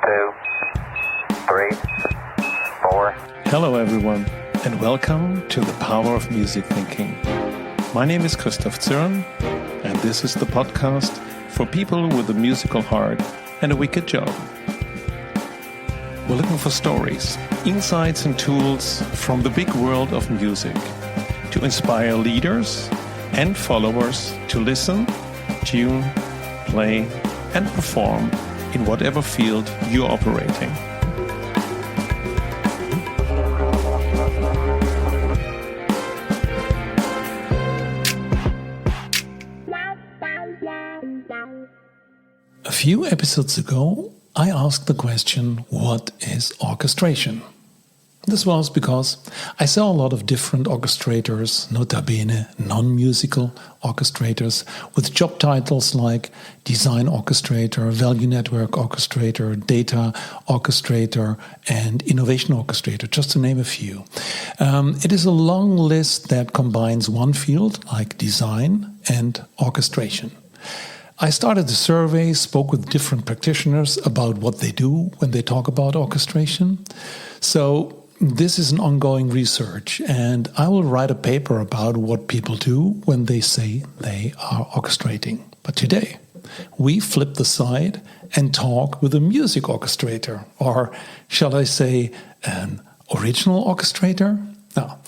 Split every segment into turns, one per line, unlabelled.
2, 3, 4.
Hello everyone, and welcome to the Power of Music Thinking. My name is Christoph Zürn, and this is the podcast for people with a musical heart and a wicked job. We're looking for stories, insights and tools from the big world of music to inspire leaders and followers to listen, tune, play and perform in whatever field you're operating. A few episodes ago, I asked the question, what is orchestration? This was because I saw a lot of different orchestrators, nota bene non-musical orchestrators, with job titles like Design Orchestrator, Value Network Orchestrator, Data Orchestrator, and Innovation Orchestrator, just to name a few. It is a long list that combines one field, like design, and orchestration. I started a survey, spoke with different practitioners about what they do when they talk about orchestration. So this is an ongoing research, and I will write a paper about what people do when they say they are orchestrating. But today, we flip the side and talk with a music orchestrator, or shall I say, an original orchestrator? Now,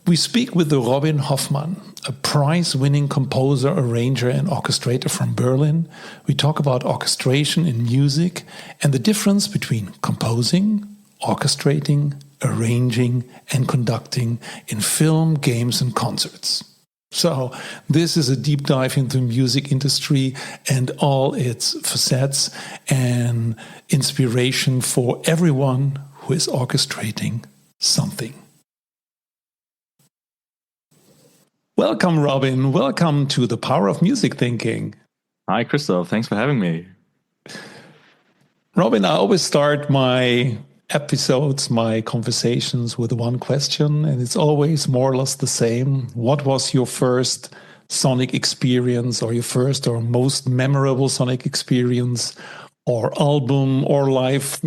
we speak with the Robin Hoffmann, a prize-winning composer, arranger, and orchestrator from Berlin. We talk about orchestration in music and the difference between composing, orchestrating, arranging, and conducting in film, games, and concerts. So, this is a deep dive into the music industry and all its facets and inspiration for everyone who is orchestrating something. Welcome, Robin. Welcome to the Power of Music Thinking.
Hi, Christoph. Thanks for having me.
Robin, I always start my episodes, my conversations with one question, and it's always more or less the same. What was your first sonic experience, or your first or most memorable sonic experience, or album, or live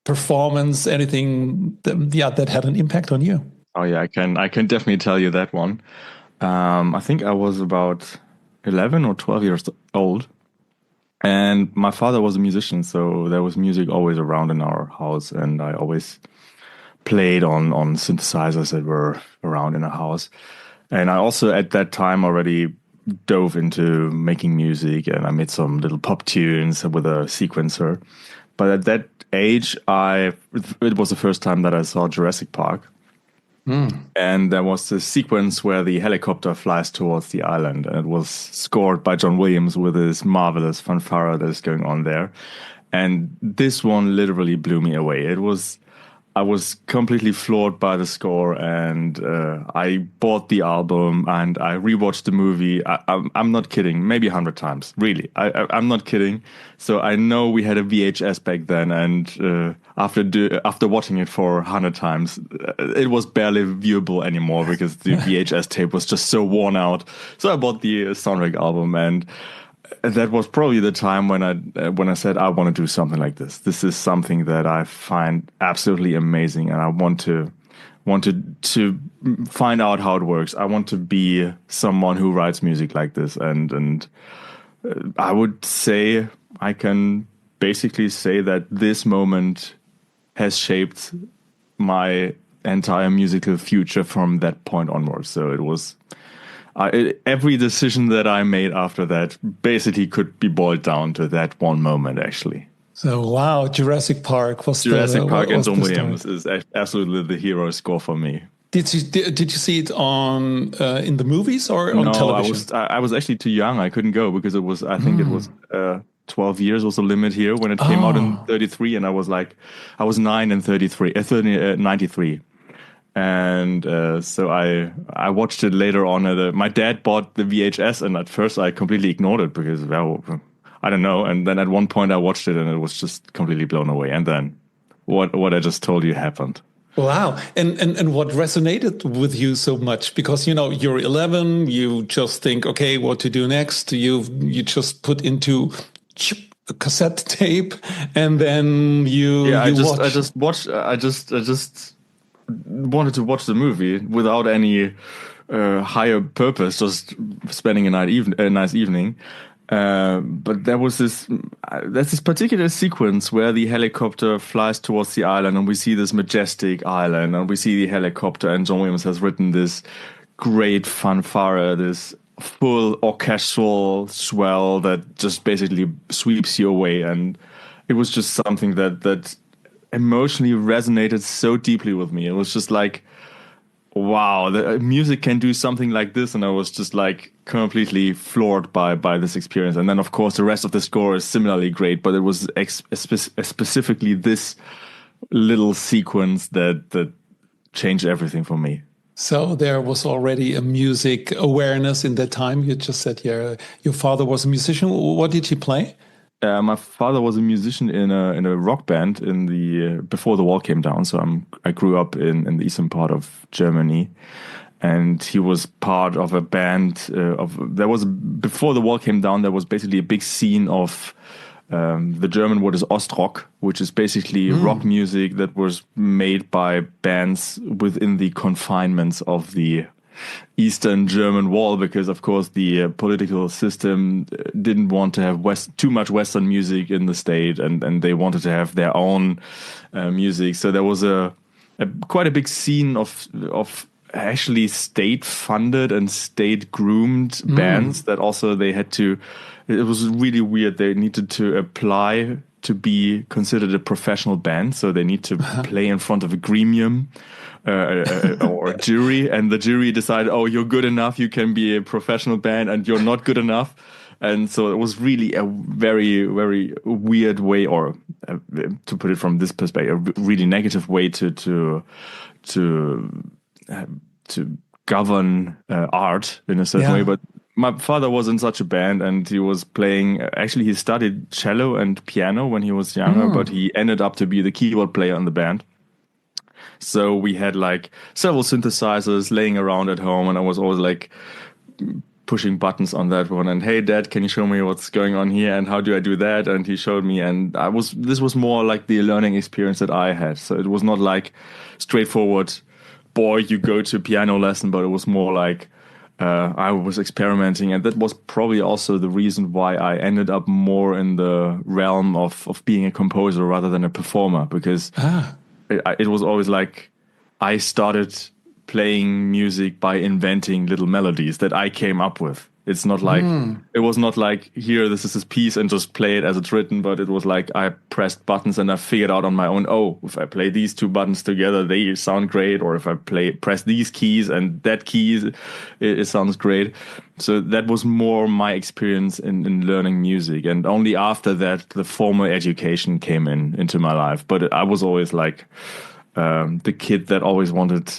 performance, anything that had an impact on you?
Oh yeah, I can definitely tell you that one. I think I was about 11 or 12 years old, and my father was a musician, so there was music always around in our house, and I always played on synthesizers that were around in the house. And I also at that time already dove into making music, and I made some little pop tunes with a sequencer. But at that age, it was the first time that I saw Jurassic Park. And there was this sequence where the helicopter flies towards the island, and it was scored by John Williams with this marvelous fanfare that is going on there. And this one literally blew me away. I was completely floored by the score, and I bought the album and I rewatched the movie. I'm not kidding, maybe 100 times, really. I'm not kidding. So I know we had a VHS back then, and after watching it for 100 times, it was barely viewable anymore because the VHS tape was just so worn out. So I bought the soundtrack album, and that was probably the time when I said I want to do something like this. This is something that I find absolutely amazing, and I want to find out how it works. I want to be someone who writes music like this, and I would say I can basically say that this moment has shaped my entire musical future from that point onwards. So it was. Every decision that I made after that basically could be boiled down to that one moment, actually.
So, wow, Jurassic Park and
John Williams is absolutely the hero score for me.
Did you see it on in the movies or on television?
No, I was actually too young. I couldn't go because it was 12 years was the limit here when it came out in 33, and I was 9 in 93. And so I watched it later on. My dad bought the VHS, and at first I completely ignored it because, well, I don't know. And then at one point I watched it, and it was just completely blown away. And then what I just told you happened.
Wow. And what resonated with you so much? Because, you're 11, you just think, okay, what to do next? You just put into a cassette tape, and then you
Yeah,
watch.
I just wanted to watch the movie without any higher purpose, just spending a nice evening. But there's this particular sequence where the helicopter flies towards the island, and we see this majestic island, and we see the helicopter, and John Williams has written this great fanfare, this full orchestral swell that just basically sweeps you away, and it was just something that emotionally resonated so deeply with me. It was just like, wow, the music can do something like this, and I was just like completely floored by this experience. And then, of course, the rest of the score is similarly great, but it was specifically this little sequence that changed everything for me.
So there was already a music awareness in that time. You just said, yeah, your father was a musician. What did he play?
My father was a musician in a rock band in the before the wall came down. So I grew up in the eastern part of Germany, and he was part of a band there was before the wall came down. There was basically a big scene of the German word is Ostrock, which is basically rock music that was made by bands within the confinements of the Eastern German Wall, because of course the political system didn't want to have too much Western music in the state, and they wanted to have their own music. So there was a quite a big scene of actually state funded and state groomed bands that also they had to. It was really weird. They needed to apply to be considered a professional band, so they need to play in front of a gremium. Or a jury, and the jury decided, oh, you're good enough, you can be a professional band, and you're not good enough. And so it was really a very, very weird way, or to put it from this perspective, a really negative way to govern art in a certain way. But my father was in such a band, and he was playing. Actually, he studied cello and piano when he was younger, but he ended up to be the keyboard player in the band. So we had like several synthesizers laying around at home, and I was always like pushing buttons on that one. And hey, Dad, can you show me what's going on here? And how do I do that? And he showed me, and this was more like the learning experience that I had. So it was not like straightforward, boy, you go to piano lesson, but it was more like I was experimenting, and that was probably also the reason why I ended up more in the realm of being a composer rather than a performer, because it was always like I started playing music by inventing little melodies that I came up with. It's not like it was not like, here, this is this piece, and just play it as it's written, but it was like I pressed buttons and I figured out on my own, oh, if I play these two buttons together, they sound great, or if I press these keys and that keys, it sounds great. So that was more my experience in learning music, and only after that the formal education came into my life. But I was always like the kid that always wanted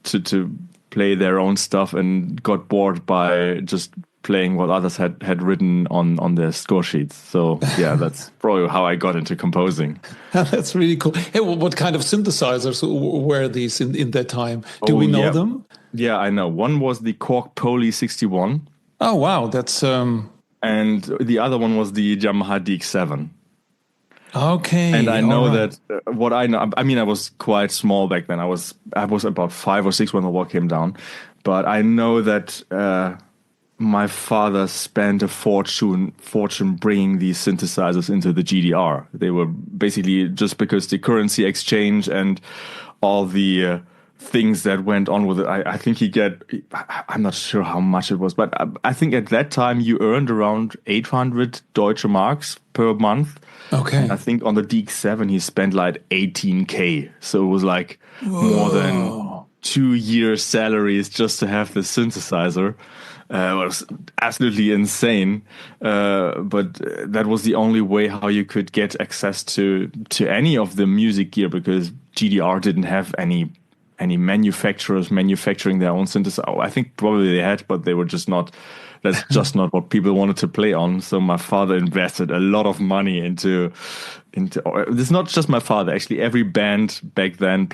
to play their own stuff and got bored by just playing what others had written on their score sheets. So yeah, that's probably how I got into composing.
That's really cool. Hey, what kind of synthesizers were these in that time? Do we know them?
Yeah, I know. One was the Korg Poly 61.
Oh, wow. That's
and the other one was the Yamaha DX7.
Okay.
And I know that what I know, I mean, I was quite small back then. I was about 5 or 6 when the wall came down. But I know that my father spent a fortune bringing these synthesizers into the GDR. They were basically, just because the currency exchange and all the things that went on with it. I think I'm not sure how much it was, but I think at that time you earned around 800 Deutsche Marks per month.
Okay.
And I think on the DX7 he spent like 18K. So it was like more than 2 years' salaries just to have the synthesizer. It was absolutely insane. But that was the only way how you could get access to any of the music gear, because GDR didn't have any manufacturers manufacturing their own synthesizer. I think probably they had, but they were just not. That's just not what people wanted to play on. So my father invested a lot of money into. It's not just my father. Actually, every band back then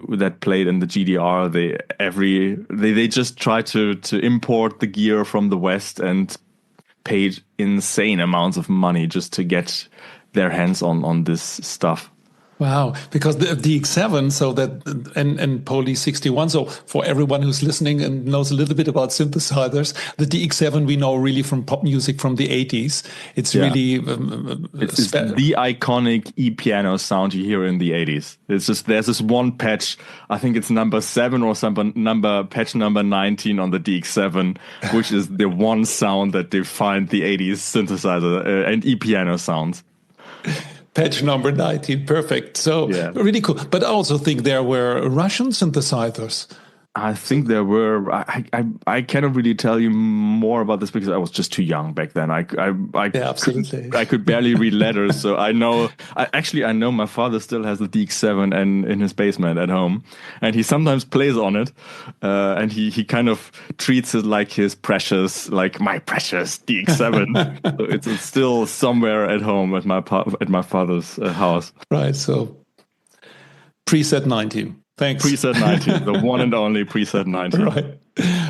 that played in the GDR, they just tried to import the gear from the West and paid insane amounts of money just to get their hands on this stuff.
Wow, because the DX7, so that and Poly 61. So for everyone who's listening and knows a little bit about synthesizers, the DX7 we know really from pop music from the 80s. It's really
it's the iconic e-piano sound you hear in the 80s. It's just there's this one patch. I think it's number 7 or patch number 19 on the DX7, which is the one sound that defined the 80s synthesizer and e-piano sounds.
Patch number 19, perfect. So really cool. But I also think there were Russian synthesizers.
I think there were. I cannot really tell you more about this because I was just too young back then.
Absolutely.
I could barely read letters, so I know. I know my father still has the DX7 and in his basement at home, and he sometimes plays on it, and he kind of treats it like his precious, like my precious DX7. So it's still somewhere at home at my father's house.
Right. So preset 19. Thanks.
Preset 19, the one and only preset 19.
Right.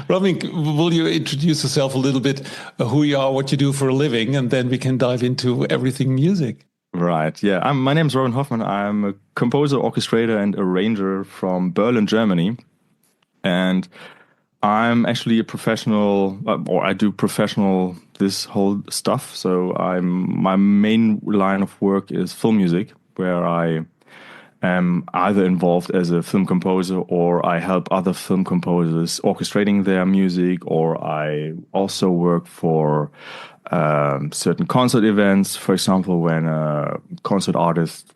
Robin, will you introduce yourself a little bit, who you are, what you do for a living, and then we can dive into everything music.
Right. Yeah. My name is Robin Hoffmann. I'm a composer, orchestrator, and arranger from Berlin, Germany. And I'm actually a professional, or I do professional this whole stuff. So my main line of work is film music, where I am either involved as a film composer or I help other film composers orchestrating their music, or I also work for certain concert events. For example, when a concert artist,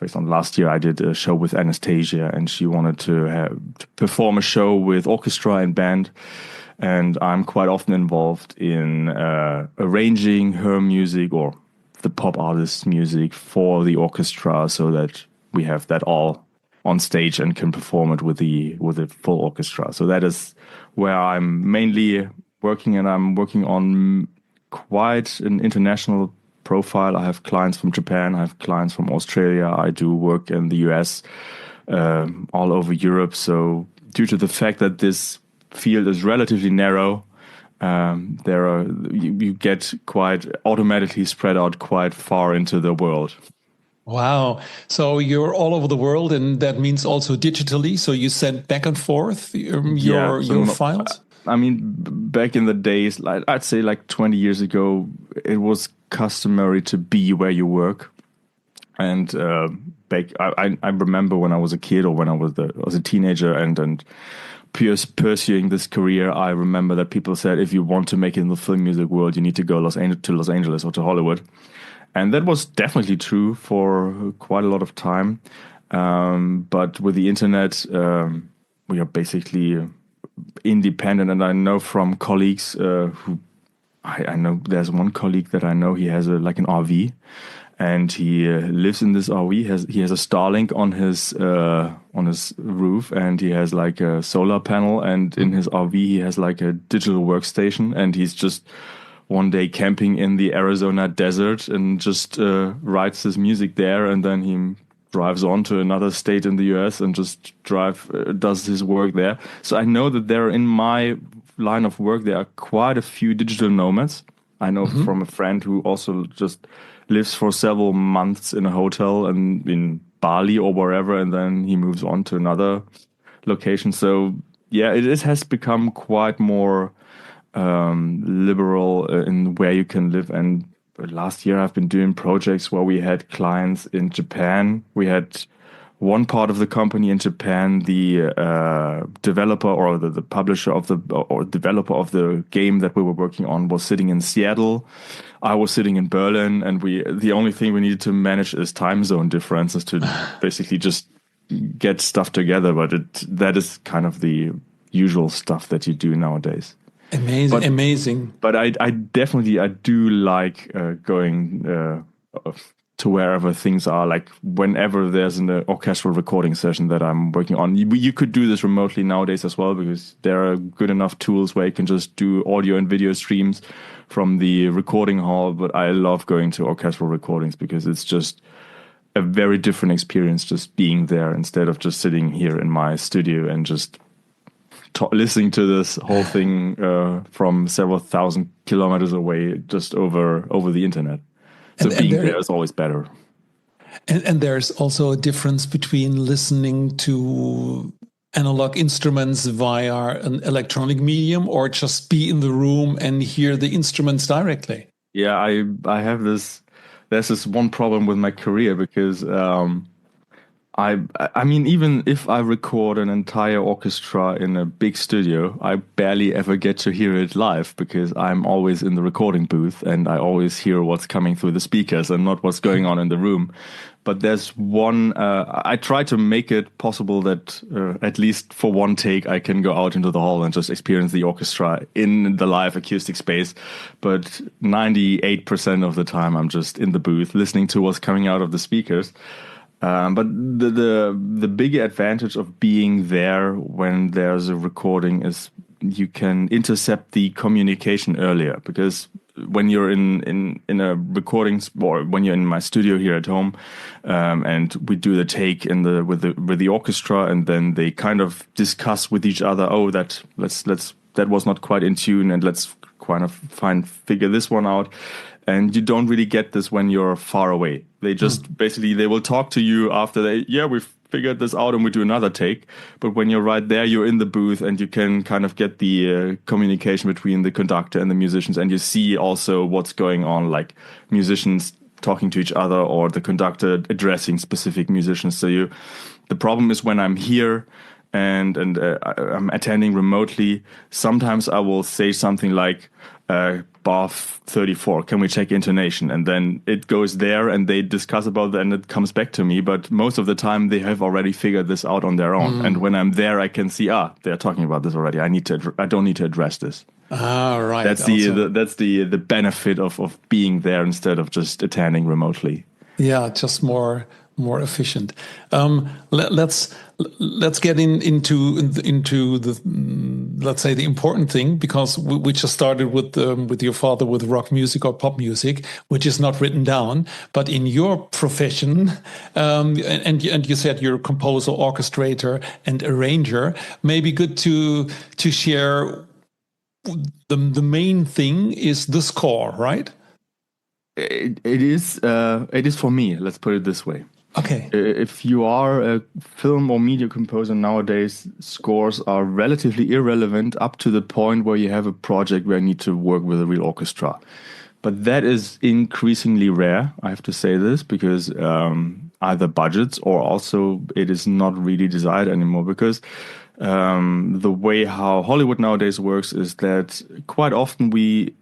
based on last year, I did a show with Anastasia and she wanted to perform a show with orchestra and band. And I'm quite often involved in arranging her music or the pop artist's music for the orchestra so that we have that all on stage and can perform it with the full orchestra. So that is where I'm mainly working, and I'm working on quite an international profile. I have clients from Japan, I have clients from Australia, I do work in the US, all over Europe. So due to the fact that this field is relatively narrow, you get quite automatically spread out quite far into the world.
Wow. So you're all over the world, and that means also digitally. So you send back and forth your files?
I mean, back in the days, I'd say like 20 years ago, it was customary to be where you work. And I remember when I was a kid or when I was a teenager and pursuing this career, I remember that people said, if you want to make it in the film music world, you need to go to Los Angeles or to Hollywood. And that was definitely true for quite a lot of time. But with the internet, we are basically independent. And I know from colleagues who I know there's one colleague that I know, he has an RV and he lives in this RV. He has a Starlink on his roof, and he has like a solar panel, and in his RV he has like a digital workstation, and he's just one day camping in the Arizona desert and just writes his music there, and then he drives on to another state in the US and just does his work there. So I know that in my line of work, there are quite a few digital nomads. I know from a friend who also just lives for several months in a hotel and in Bali or wherever, and then he moves on to another location. So yeah, it has become quite more liberal in where you can live. And last year I've been doing projects where we had clients in Japan. We had one part of the company in Japan, the developer or the publisher or developer of the game that we were working on was sitting in Seattle. I was sitting in Berlin, and the only thing we needed to manage is time zone differences to basically just get stuff together. But that is kind of the usual stuff that you do nowadays.
Amazing.
But I do like going to wherever things are. Like whenever there's an orchestral recording session that I'm working on, you could do this remotely nowadays as well, because there are good enough tools where you can just do audio and video streams from the recording hall. But I love going to orchestral recordings because it's just a very different experience just being there instead of just sitting here in my studio and just listening to this whole thing from several thousand kilometers away, just over the internet. So
And
being
there,
there is always better.
and there's also a difference between listening to analog instruments via an electronic medium or just be in the room and hear the instruments directly.
Yeah, I have this. There's this one problem with my career because I mean, even if I record an entire orchestra in a big studio, I barely ever get to hear it live because I'm always in the recording booth and I always hear what's coming through the speakers and not what's going on in the room. But there's one, I try to make it possible that at least for one take, I can go out into the hall and just experience the orchestra in the live acoustic space. But 98% of the time, I'm just in the booth listening to what's coming out of the speakers. But the big advantage of being there when there's a recording is you can intercept the communication earlier, because when you're in a recording, or when you're in my studio here at home, and we do the take with the orchestra, and then they kind of discuss with each other, oh, that was not quite in tune, and let's kind of figure this one out. And you don't really get this when you're far away. They just basically, they will talk to you after we've figured this out and we do another take. But when you're right there, you're in the booth and you can kind of get the communication between the conductor and the musicians. And you see also what's going on, like musicians talking to each other or the conductor addressing specific musicians. So the problem is when I'm here and I'm attending remotely, sometimes I will say something like, bar 34, can we check intonation? And then it goes there and they discuss about that and it comes back to me. But most of the time they have already figured this out on their own. And when I'm there, I can see, they're talking about this already. I don't need to address this.
Right.
That's the benefit of being there instead of just attending remotely.
Yeah, just more efficient. Let's get into the, let's say, the important thing, because we just started with your father with rock music or pop music, which is not written down. But in your profession, and you said you're a composer, orchestrator, and arranger. Maybe good to share. The main thing is the score, right?
It is for me. Let's put it this way.
Okay.
If you are a film or media composer nowadays, scores are relatively irrelevant up to the point where you have a project where you need to work with a real orchestra. But that is increasingly rare, I have to say this, because either budgets or also it is not really desired anymore. Because the way how Hollywood nowadays works is that quite often we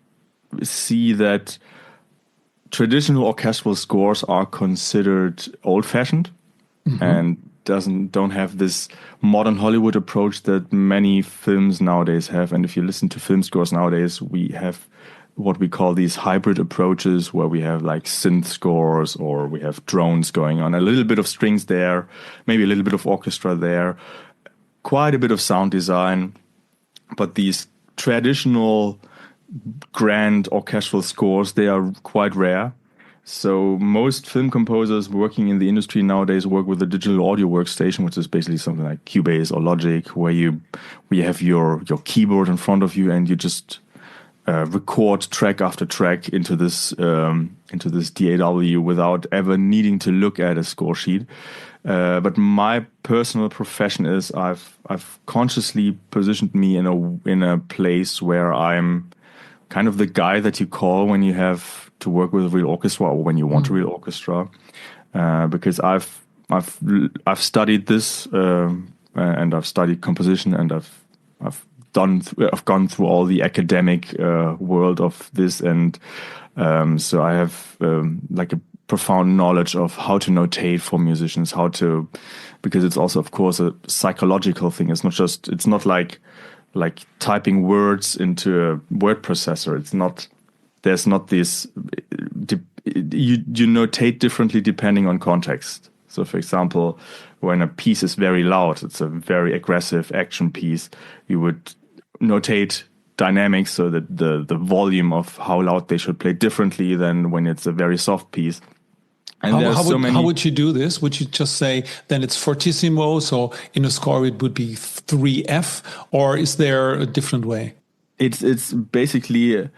see that traditional orchestral scores are considered old-fashioned and don't have this modern Hollywood approach that many films nowadays have. And if you listen to film scores nowadays, we have what we call these hybrid approaches, where we have like synth scores or we have drones going on, a little bit of strings there, maybe a little bit of orchestra there, quite a bit of sound design. But these traditional grand orchestral scores, they are quite rare. So most film composers working in the industry nowadays work with a digital audio workstation, which is basically something like Cubase or Logic, where you have your keyboard in front of you and you just record track after track into this DAW without ever needing to look at a score sheet. But my personal profession is I've consciously positioned me in a place where I'm kind of the guy that you call when you have to work with a real orchestra or when you want a real orchestra, because I've studied this and I've studied composition and I've gone through all the academic world of this, and so I have like a profound knowledge of how to notate for musicians, because it's also, of course, a psychological thing. It's not like typing words into a word processor. There's not this, you notate differently depending on context. So for example, when a piece is very loud, it's a very aggressive action piece, you would notate dynamics so that the volume of how loud they should play differently than when it's a very soft piece. And
how would you do this? Would you just say then it's fortissimo, so in a score it would be 3F, or is there a different way?
It's basically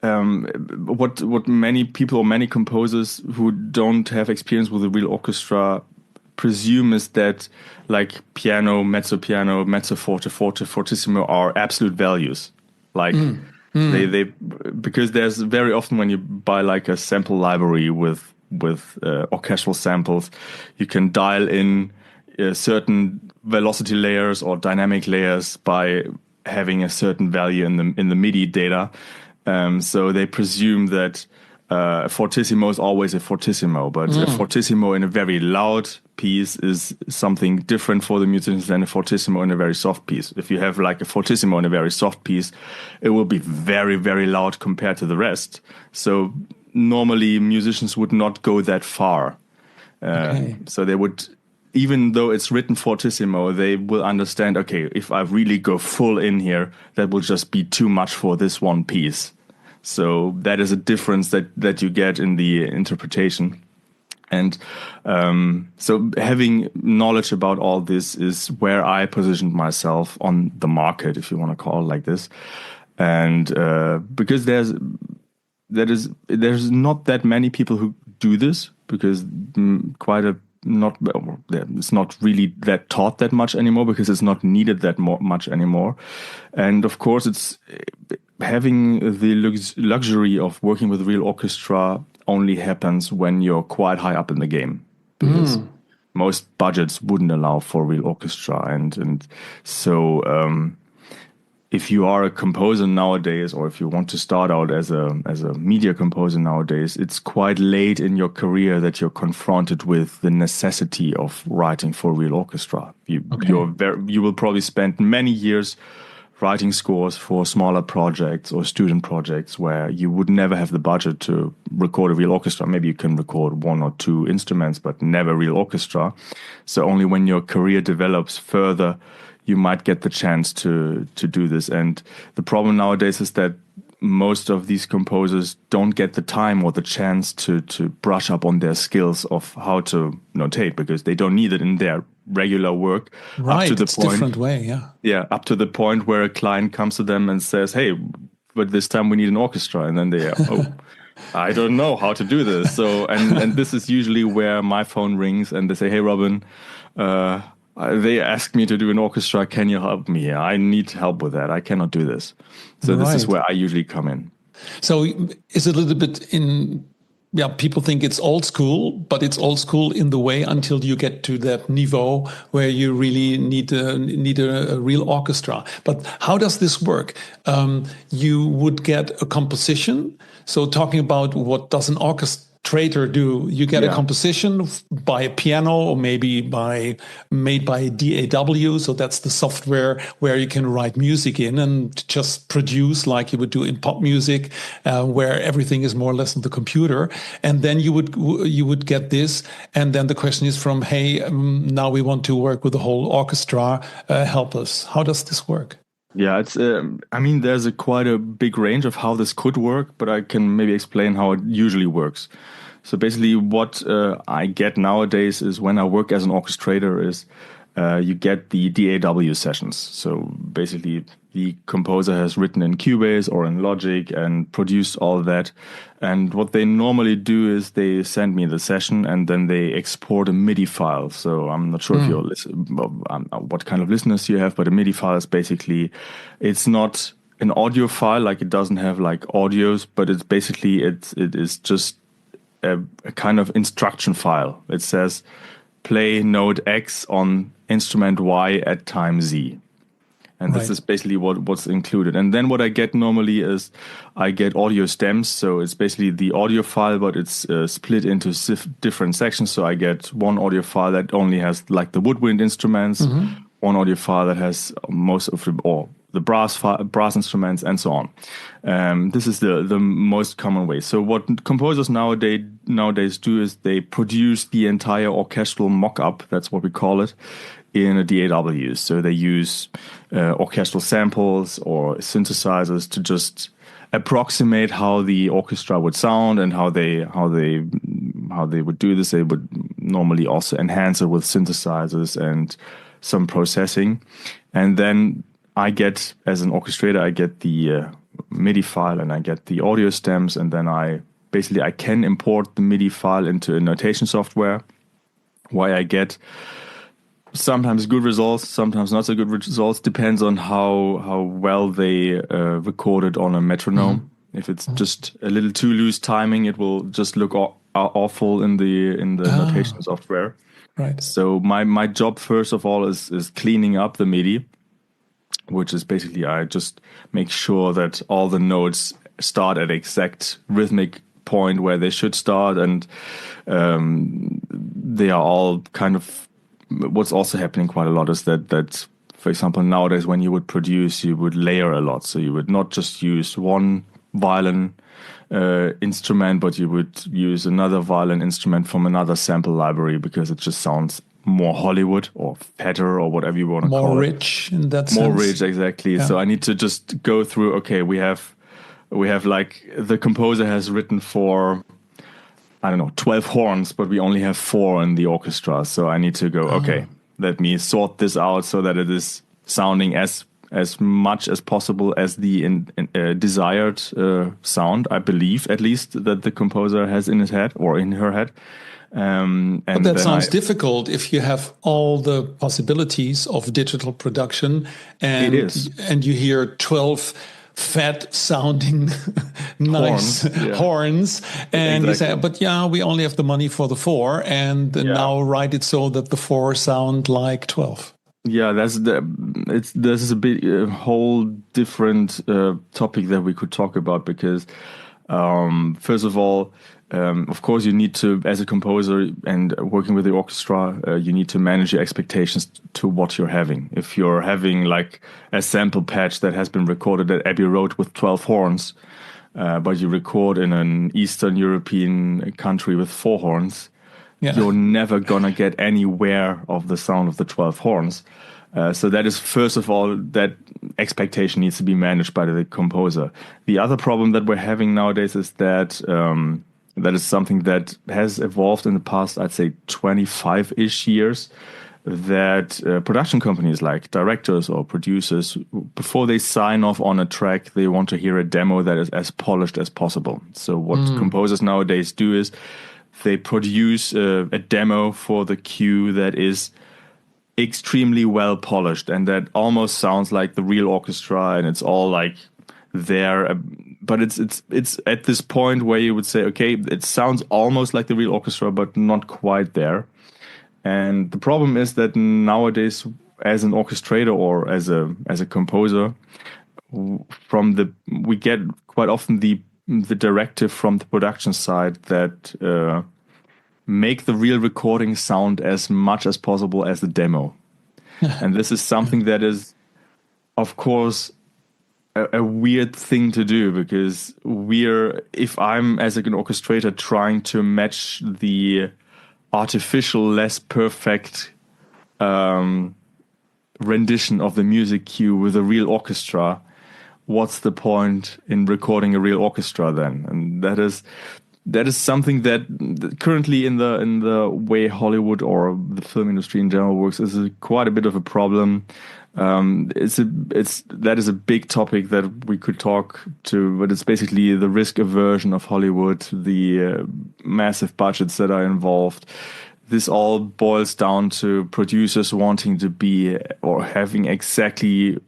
what many people or many composers who don't have experience with a real orchestra presume is that like piano, mezzo forte, fortissimo are absolute values. Like they because there's very often when you buy like a sample library with orchestral samples, you can dial in certain velocity layers or dynamic layers by having a certain value in the MIDI data. So they presume that fortissimo is always a fortissimo, but a fortissimo in a very loud piece is something different for the musicians than a fortissimo in a very soft piece. If you have like a fortissimo in a very soft piece, it will be very, very loud compared to the rest. So normally musicians would not go that far. So they would, even though it's written fortissimo, they will understand, okay, if I really go full in here, that will just be too much for this one piece. So that is a difference that you get in the interpretation. And so having knowledge about all this is where I positioned myself on the market, if you want to call it like this. And because there's not that many people who do this, because it's not really that taught that much anymore, because it's not needed that much anymore. And of course, it's having the luxury of working with real orchestra only happens when you're quite high up in the game, because most budgets wouldn't allow for real orchestra. And so if you are a composer nowadays, or if you want to start out as a media composer nowadays, it's quite late in your career that you're confronted with the necessity of writing for real orchestra. You will probably spend many years writing scores for smaller projects or student projects where you would never have the budget to record a real orchestra. Maybe you can record one or two instruments, but never real orchestra. So only when your career develops further, you might get the chance to do this. And the problem nowadays is that most of these composers don't get the time or the chance to brush up on their skills of how to notate, because they don't need it in their regular work.
Right,
up to the
it's
point,
different way, yeah.
Yeah, up to the point where a client comes to them and says, hey, but this time we need an orchestra. And then they are, oh, I don't know how to do this. So, and this is usually where my phone rings and they say, hey, Robin, they asked me to do an orchestra. Can you help me? I need help with that. I cannot do this. So this is where I usually come in.
So is it a little bit people think it's old school, but it's old school in the way until you get to that niveau where you really need a real orchestra. But how does this work? You would get a composition. So talking about what does an orchestrator do, you get a composition by a piano or maybe made by DAW. So that's the software where you can write music in and just produce like you would do in pop music, where everything is more or less on the computer. And then you would get this. And then the question is from, hey, now we want to work with the whole orchestra. Help us. How does this work?
Yeah, it's. There's quite a big range of how this could work, but I can maybe explain how it usually works. So basically, what I get nowadays is when I work as an orchestrator is you get the DAW sessions. So basically, the composer has written in Cubase or in Logic and produced all that. And what they normally do is they send me the session and then they export a MIDI file. So I'm not sure if you're what kind of listeners you have, but a MIDI file is basically, it's not an audio file, like it doesn't have like audios, but it's basically, it is just a kind of instruction file. It says play note X on instrument Y at time Z. And this is basically what's included. And then what I get normally is I get audio stems. So it's basically the audio file, but it's split into different sections. So I get one audio file that only has like the woodwind instruments, one audio file that has most of the brass instruments, and so on. This is the most common way. So what composers nowadays do is they produce the entire orchestral mock-up, that's what we call it, in a DAW. So they use orchestral samples or synthesizers to just approximate how the orchestra would sound and how they would do this. They would normally also enhance it with synthesizers and some processing. And then I get, as an orchestrator, I get the MIDI file and I get the audio stems, and then I can import the MIDI file into a notation software where I get sometimes good results, sometimes not so good results. Depends on how well they recorded on a metronome. If it's just a little too loose timing, it will just look awful in the notation software.
Right.
So my job first of all is cleaning up the MIDI, which is basically I just make sure that all the notes start at exact rhythmic point where they should start, and they are all kind of. What's also happening quite a lot is that for example nowadays when you would produce, you would layer a lot, so you would not just use one violin instrument, but you would use another violin instrument from another sample library because it just sounds more Hollywood or fatter or whatever you want to call it.
More rich in that sense.
More rich, exactly.
Yeah.
So I need to just go through, okay, we have like the composer has written for, I don't know, 12 horns, but we only have 4 in the orchestra. So I need to go, okay, let me sort this out so that it is sounding as much as possible as the desired sound, I believe, at least, that the composer has in his head or in her head.
But that sounds difficult if you have all the possibilities of digital production, and
It is.
and you hear 12 fat sounding nice horns, and you say, but we only have the money for the 4, and now write it so that the 4 sound like 12.
Yeah, this is a whole different topic that we could talk about, because first of all, of course, you need to, as a composer and working with the orchestra, you need to manage your expectations to what you're having. If you're having like a sample patch that has been recorded at Abbey Road with 12 horns, but you record in an Eastern European country with 4 horns, you're never gonna get anywhere of the sound of the 12 horns. So that is, first of all, that expectation needs to be managed by the composer. The other problem that we're having nowadays is that that is something that has evolved in the past, I'd say 25-ish years, that production companies like directors or producers, before they sign off on a track, they want to hear a demo that is as polished as possible. So what composers nowadays do is they produce a demo for the cue that is extremely well polished and that almost sounds like the real orchestra, and it's all like there, but it's at this point where you would say, okay, it sounds almost like the real orchestra, but not quite there. And the problem is that nowadays, as an orchestrator or as a composer, we get quite often the directive from the production side that make the real recording sound as much as possible as the demo. And this is something that is, of course, a weird thing to do, because if I'm as an orchestrator trying to match the artificial, less perfect rendition of the music cue with a real orchestra, what's the point in recording a real orchestra then? And that is something that currently in the way Hollywood or the film industry in general works is quite a bit of a problem. That is a big topic that we could talk to, but it's basically the risk aversion of Hollywood, the massive budgets that are involved. This all boils down to producers wanting to be or having exactly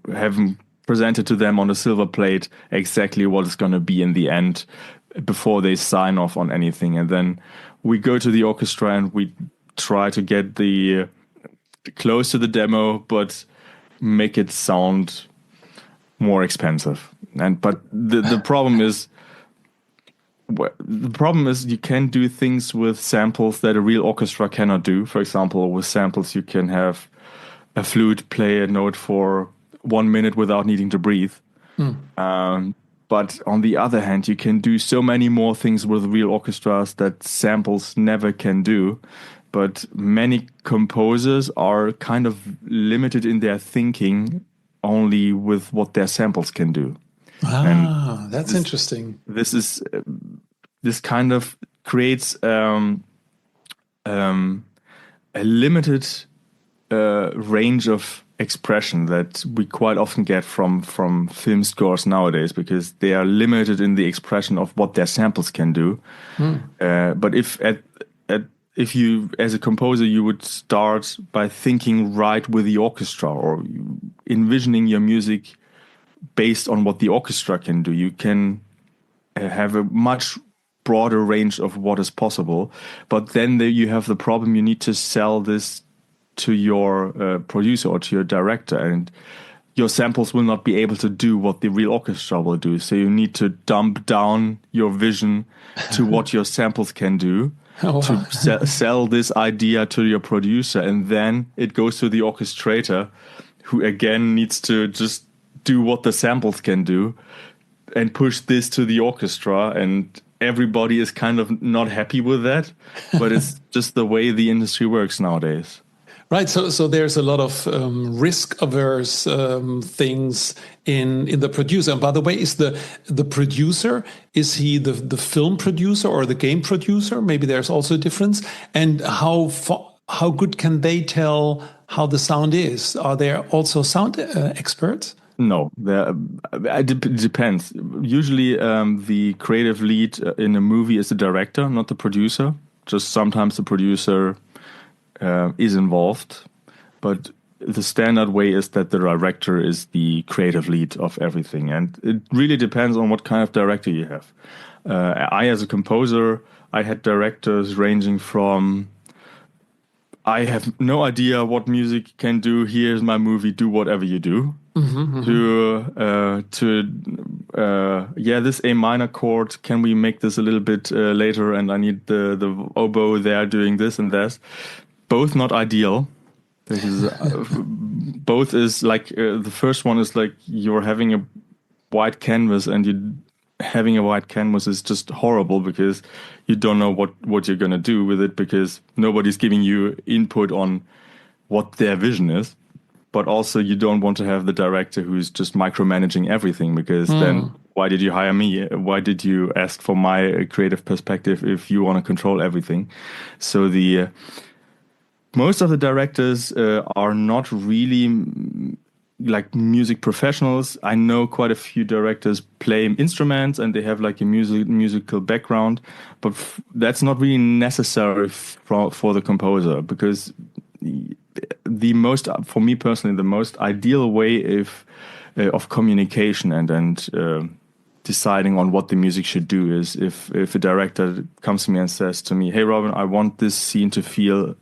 having presented to them on a silver plate exactly what it's going to be in the end before they sign off on anything. And then we go to the orchestra and we try to get the close to the demo, but make it sound more expensive. But the problem is, you can do things with samples that a real orchestra cannot do. For example, with samples, you can have a flute play a note for 1 minute without needing to breathe. But on the other hand, you can do so many more things with real orchestras that samples never can do. But many composers are kind of limited in their thinking only with what their samples can do.
That's interesting.
This kind of creates a limited range of expression that we quite often get from film scores nowadays, because they are limited in the expression of what their samples can do. But if you, as a composer, you would start by thinking right with the orchestra, or envisioning your music based on what the orchestra can do, you can have a much broader range of what is possible. But then you have the problem, you need to sell this to your producer or to your director, and your samples will not be able to do what the real orchestra will do. So you need to dump down your vision to what your samples can do.
Oh, wow.
To sell this idea to your producer, and then it goes to the orchestrator, who again needs to just do what the samples can do and push this to the orchestra, and everybody is kind of not happy with that, but it's just the way the industry works nowadays.
Right, so there's a lot of risk-averse things in the producer. And by the way, is the producer, is he the film producer or the game producer? Maybe there's also a difference. And how good can they tell how the sound is? Are there also sound experts?
No, it depends. Usually the creative lead in a movie is the director, not the producer. Just sometimes the producer is involved, but the standard way is that the director is the creative lead of everything, and it really depends on what kind of director you have. I, as a composer, I had directors ranging from, I have no idea what music can do, here's my movie, do whatever you do, yeah, this A minor chord, can we make this a little bit later, and I need the oboe there doing this and that. Both not ideal, because both is like, the first one is like you're having a white canvas, and having a white canvas is just horrible, because you don't know what you're going to do with it, because nobody's giving you input on what their vision is. But also you don't want to have the director who's just micromanaging everything, because then why did you hire me? Why did you ask for my creative perspective if you want to control everything? So most of the directors are not really like music professionals. I know quite a few directors play instruments and they have like a musical background, but that's not really necessary for the composer, because for me personally, the most ideal way of communication and deciding on what the music should do is if a director comes to me and says to me, "Hey Robin, I want this scene to feel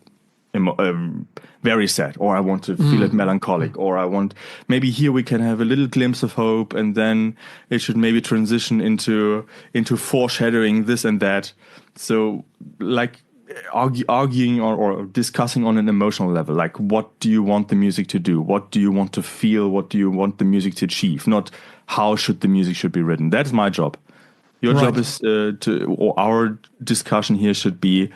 very sad, or I want to feel it melancholic, or I want, maybe here we can have a little glimpse of hope, and then it should maybe transition into foreshadowing this and that." So like arguing or discussing on an emotional level, like what do you want the music to do? What do you want to feel? What do you want the music to achieve? Not how should the music should be written. That's my job. Your job is or our discussion here should be,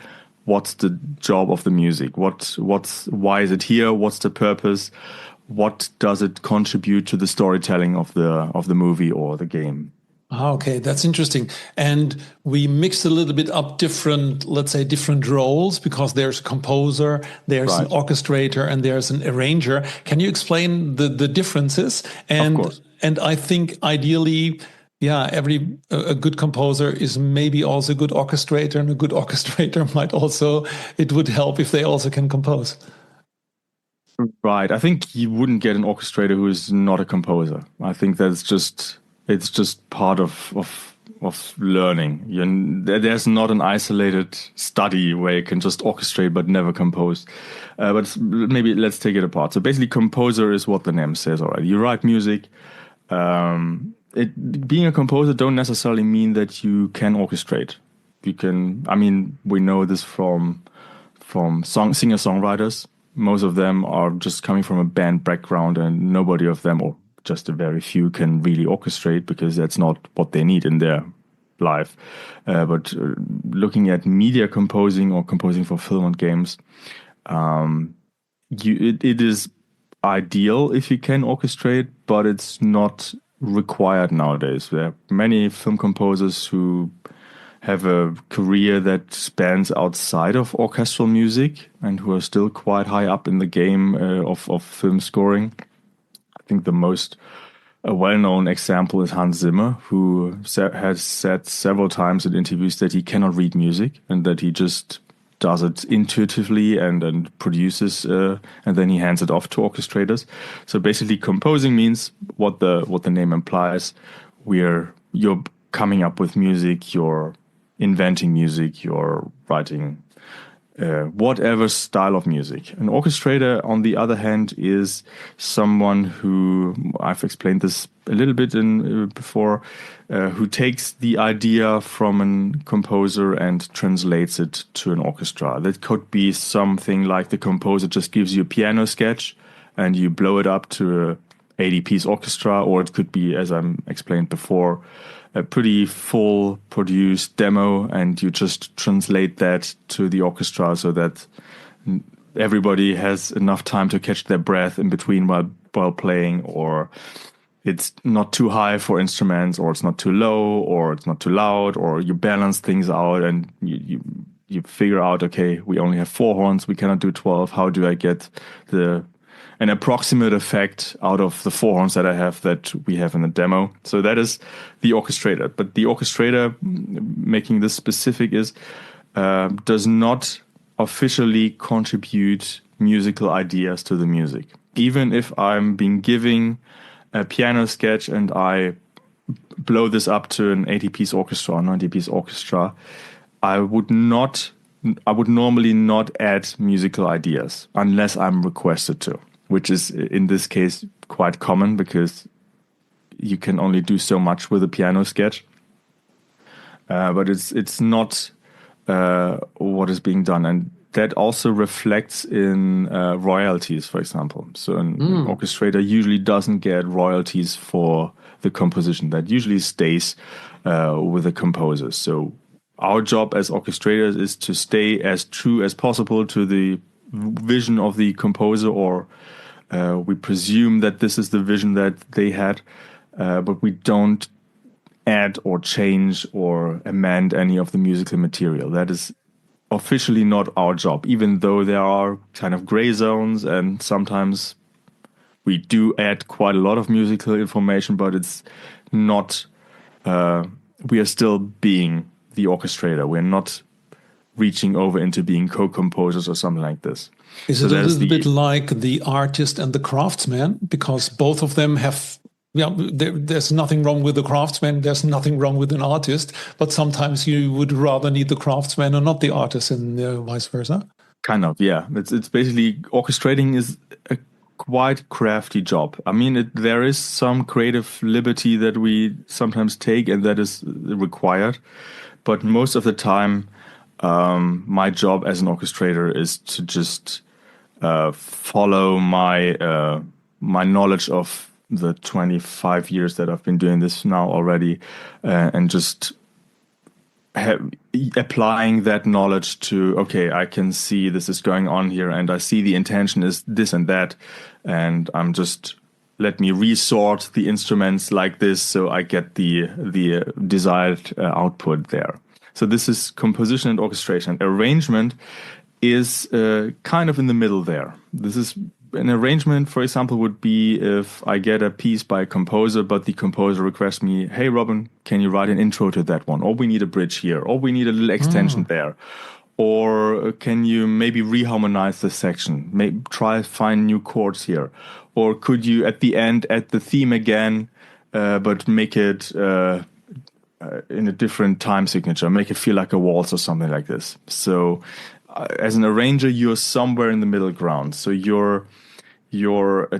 what's the job of the music? Why is it here? What's the purpose? What does it contribute to the storytelling of the movie or the game?
Okay, that's interesting. And we mixed a little bit up different roles, because there's a composer, there's an orchestrator, and there's an arranger. Can you explain the differences? And,
of course.
And I think ideally, yeah, a good composer is maybe also a good orchestrator, and a good orchestrator it would help if they also can compose.
Right. I think you wouldn't get an orchestrator who is not a composer. I think it's just part of learning. There's not an isolated study where you can just orchestrate but never compose. But maybe let's take it apart. So basically, composer is what the name says already. You write music. Being a composer don't necessarily mean that you can orchestrate. We know this from singer-songwriters. Most of them are just coming from a band background, and nobody of them, or just a very few, can really orchestrate, because that's not what they need in their life. But looking at media composing or composing for film and games, it is ideal if you can orchestrate, but it's not required nowadays. There are many film composers who have a career that spans outside of orchestral music and who are still quite high up in the game of film scoring. I think the most well-known example is Hans Zimmer, who has said several times in interviews that he cannot read music and that he just does it intuitively and produces, and then he hands it off to orchestrators. So basically, composing means what the name implies. You're coming up with music, you're inventing music, you're writing whatever style of music. An orchestrator, on the other hand, is someone who, I've explained this a little bit before, who takes the idea from a composer and translates it to an orchestra. That could be something like the composer just gives you a piano sketch and you blow it up to a 80-piece orchestra, or it could be, as I explained before, a pretty full produced demo, and you just translate that to the orchestra so that everybody has enough time to catch their breath in between while playing, or it's not too high for instruments, or it's not too low, or it's not too loud, or you balance things out and you figure out, okay, we only have 4 horns, we cannot do 12. How do I get an approximate effect out of the 4 horns that I have that we have in the demo? So that is the orchestrator. But the orchestrator, making this specific, does not officially contribute musical ideas to the music. Even if I'm being given a piano sketch and I blow this up to an 80-piece orchestra or 90-piece orchestra, I would normally not add musical ideas unless I'm requested to, which is in this case quite common because you can only do so much with a piano sketch. But it's not what is being done. And that also reflects in royalties, for example. So an orchestrator usually doesn't get royalties for the composition. That usually stays with the composer. So our job as orchestrators is to stay as true as possible to the vision of the composer, or we presume that this is the vision that they had, but we don't add or change or amend any of the musical material. That is officially not our job, even though there are kind of gray zones and sometimes we do add quite a lot of musical information, but it's not, we are still being the orchestrator. We're not reaching over into being co-composers or something like this.
Is it a little bit like the artist and the craftsman? Because both of them have, there's nothing wrong with the craftsman, there's nothing wrong with an artist, but sometimes you would rather need the craftsman and not the artist, and vice versa.
Kind of, yeah. It's basically, orchestrating is a quite crafty job. I mean, there is some creative liberty that we sometimes take and that is required, but most of the time, my job as an orchestrator is to just follow my knowledge of the 25 years that I've been doing this now already, and just applying that knowledge to, okay, I can see this is going on here, and I see the intention is this and that, and I'm just, let me resort the instruments like this so I get the desired output there. So this is composition and orchestration. Arrangement is kind of in the middle there. This is an arrangement, for example, would be if I get a piece by a composer, but the composer requests me, hey, Robin, can you write an intro to that one? Or we need a bridge here, or we need a little extension there. Or can you maybe reharmonize this section? Maybe try find new chords here. Or could you at the end add the theme again, but make it in a different time signature, make it feel like a waltz or something like this. So as an arranger, you're somewhere in the middle ground. So you're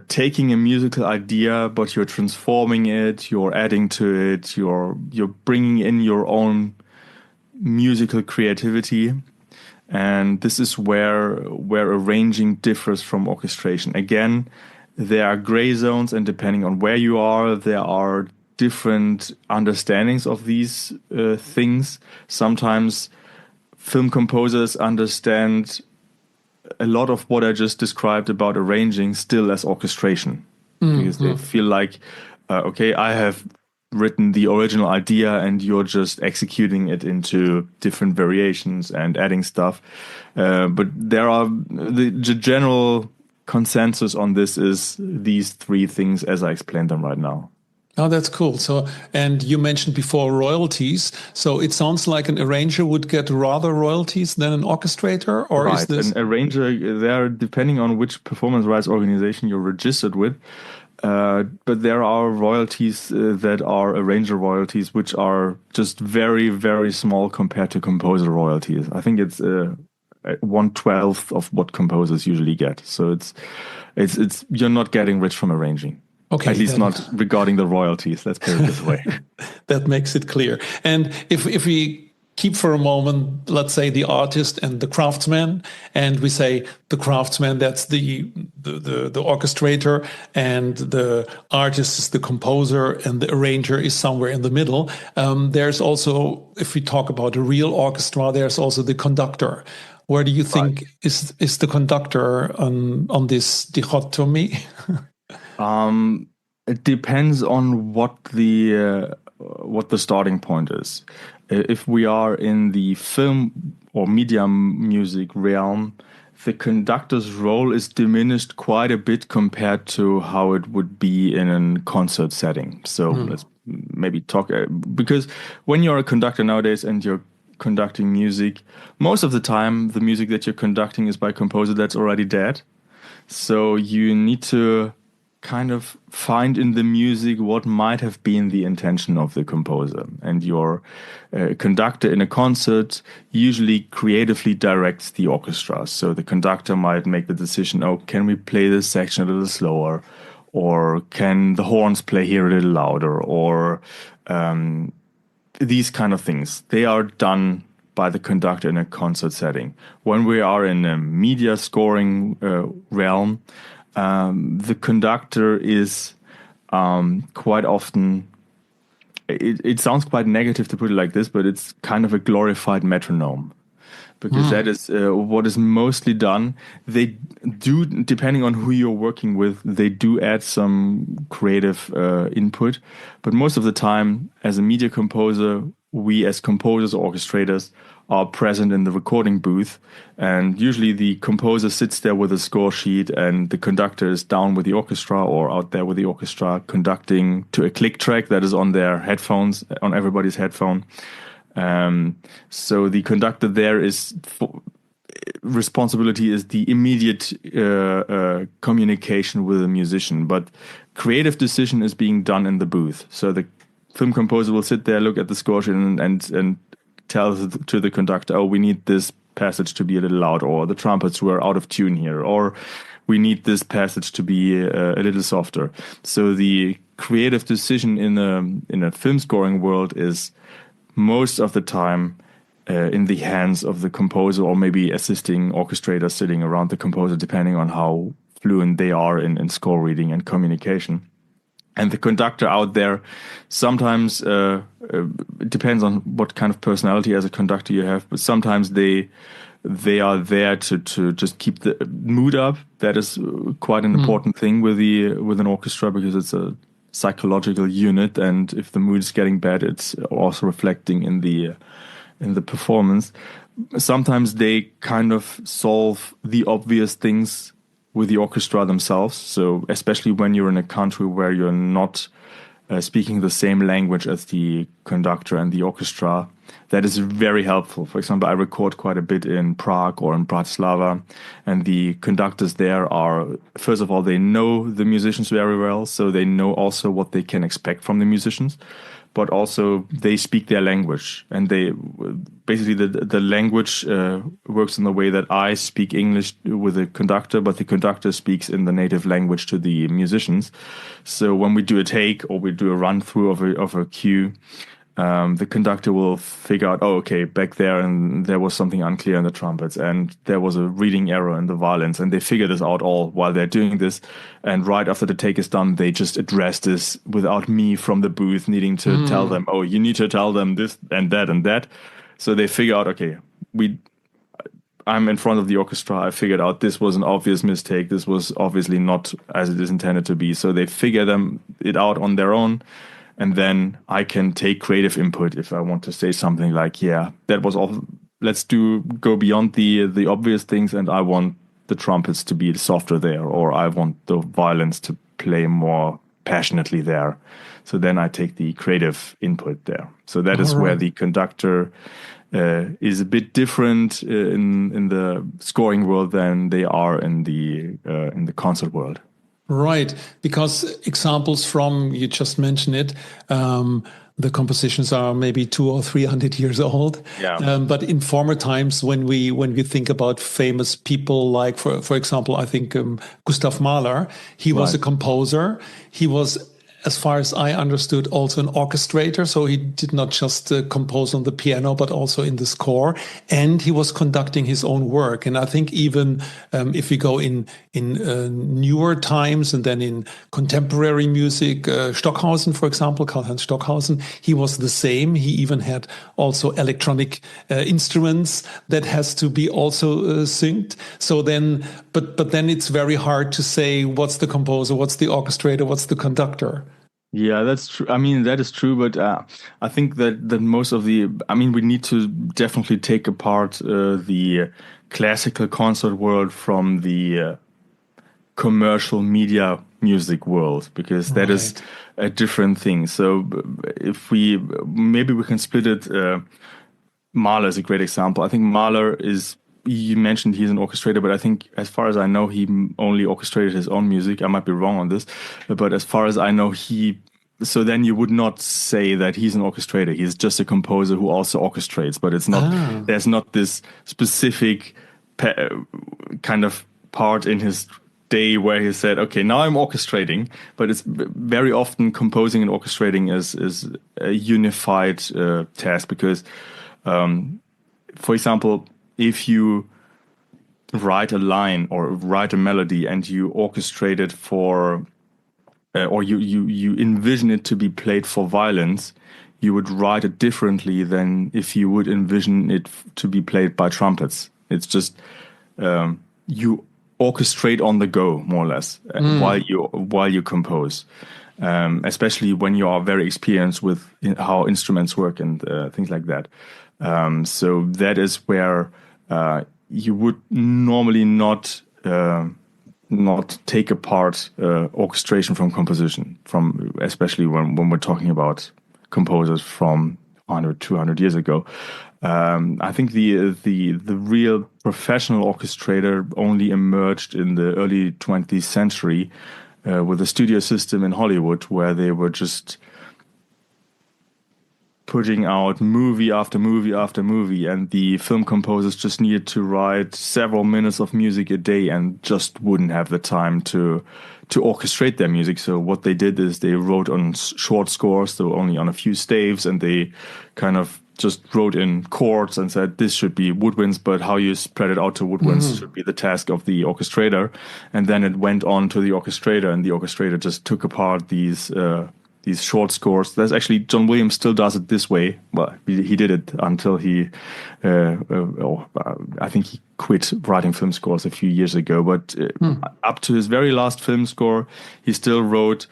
taking a musical idea, but you're transforming it, you're adding to it, you're bringing in your own musical creativity. And this is where arranging differs from orchestration. Again, there are gray zones, and depending on where you are, there are different understandings of these things. Sometimes film composers understand a lot of what I just described about arranging still as orchestration, because they feel like, okay, I have written the original idea and you're just executing it into different variations and adding stuff. But there are the general consensus on this is these three things as I explained them right now.
Oh, that's cool. So, and you mentioned before royalties. So it sounds like an arranger would get rather royalties than an orchestrator, or
Right.
is this?
An arranger, there, depending on which performance rights organization you're registered with, but there are royalties that are arranger royalties, which are just very, very small compared to composer royalties. I think it's 1/12 of what composers usually get. So it's you're not getting rich from arranging.
Okay,
At least not regarding the royalties. Let's put it this way.
that makes it clear. And if we keep for a moment, let's say the artist and the craftsman, and we say the craftsman, that's the orchestrator, and the artist is the composer, and the arranger is somewhere in the middle. There's also, if we talk about a real orchestra, there's also the conductor. Where do you think is the conductor on this dichotomy?
It depends on what the starting point is. If we are in the film or media music realm, the conductor's role is diminished quite a bit compared to how it would be in a concert setting. So let's maybe talk, because when you're a conductor nowadays and you're conducting music, most of the time the music that you're conducting is by a composer that's already dead. So you need to kind of find in the music what might have been the intention of the composer. And your conductor in a concert usually creatively directs the orchestra. So the conductor might make the decision, oh, can we play this section a little slower? Or can the horns play here a little louder? Or these kind of things. They are done by the conductor in a concert setting. When we are in a media scoring realm, the conductor is quite often, it sounds quite negative to put it like this, but it's kind of a glorified metronome. Because that is what is mostly done. They do, depending on who you're working with, they do add some creative input. But most of the time, as a media composer, we as composers or orchestrators are present in the recording booth. And usually the composer sits there with a score sheet and the conductor is down with the orchestra or out there with the orchestra conducting to a click track that is on their headphones, on everybody's headphone. So the conductor there is responsibility is the immediate communication with the musician, but creative decision is being done in the booth. So the film composer will sit there, look at the score sheet, and tell to the conductor, oh, we need this passage to be a little loud, or the trumpets were out of tune here, or we need this passage to be a little softer. So the creative decision in a film scoring world is most of the time in the hands of the composer or maybe assisting orchestrators sitting around the composer, depending on how fluent they are in score reading and communication. And the conductor out there, sometimes it depends on what kind of personality as a conductor you have, but sometimes they are there to just keep the mood up. That is quite an important thing with an orchestra, because it's a psychological unit, and if the mood is getting bad, it's also reflecting in the performance. Sometimes they kind of solve the obvious things with the orchestra themselves. So especially when you're in a country where you're not speaking the same language as the conductor and the orchestra, that is very helpful. For example, I record quite a bit in Prague or in Bratislava, and the conductors there are, first of all, they know the musicians very well, so they know also what they can expect from the musicians, but also they speak their language, and they basically the language works in the way that I speak English with the conductor, but the conductor speaks in the native language to the musicians. So when we do a take or we do a run through of a cue, the conductor will figure out, oh, okay, back there and there was something unclear in the trumpets, and there was a reading error in the violins, and they figure this out all while they're doing this. And right after the take is done, they just address this without me from the booth needing to tell them, oh, you need to tell them this and that and that. So they figure out, okay, I'm in front of the orchestra. I figured out this was an obvious mistake. This was obviously not as it is intended to be. So they figure it out on their own. and then I can take creative input if I want to say something like, yeah, that was all. Let's go beyond the obvious things, and I want the trumpets to be softer there, or I want the violins to play more passionately there. So then I take the creative input there. So that is where the conductor is a bit different in the scoring world than they are in the concert world.
Right, because examples from, you just mentioned it, the compositions are maybe 200 or 300 years old.
Yeah.
But in former times, when we think about famous people, like for example, I think Gustav Mahler, he was a composer. He was, as far as I understood, also an orchestrator. So he did not just compose on the piano, but also in the score. And he was conducting his own work. And I think even if we go in newer times and then in contemporary music, Stockhausen, for example, Karl-Heinz Stockhausen, he was the same. He even had also electronic instruments that has to be also synced. So then, but then it's very hard to say what's the composer, what's the orchestrator, what's the conductor.
Yeah, that's true. I mean, that is true, but I think that most of we need to definitely take apart the classical concert world from the commercial media music world, because that is a different thing. So if maybe we can split it. Mahler is a great example. I think Mahler is, you mentioned he's an orchestrator, but I think as far as I know, he only orchestrated his own music. I might be wrong on this, but as far as I know, so then you would not say that he's an orchestrator. He's just a composer who also orchestrates, but it's not, there's not this specific kind of part in his day where he said, okay, now I'm orchestrating. But it's very often composing and orchestrating is a unified task, because for example, if you write a line or write a melody and you orchestrate it for, or you envision it to be played for violins, you would write it differently than if you would envision it to be played by trumpets. It's just you orchestrate on the go, more or less, while you compose. Especially when you are very experienced with how instruments work and things like that. So that is where you would normally not take apart orchestration from composition, especially when we're talking about composers from 100, 200 years ago. I think the real professional orchestrator only emerged in the early 20th century with the studio system in Hollywood, where they were just putting out movie after movie after movie, and the film composers just needed to write several minutes of music a day and just wouldn't have the time to orchestrate their music. So what they did is they wrote on short scores, so only on a few staves, and they kind of just wrote in chords and said this should be woodwinds, but how you spread it out to woodwinds should be the task of the orchestrator. And then it went on to the orchestrator, and the orchestrator just took apart these short scores. There's actually, John Williams still does it this way. Well, he did it until I think he quit writing film scores a few years ago. But up to his very last film score, he still wrote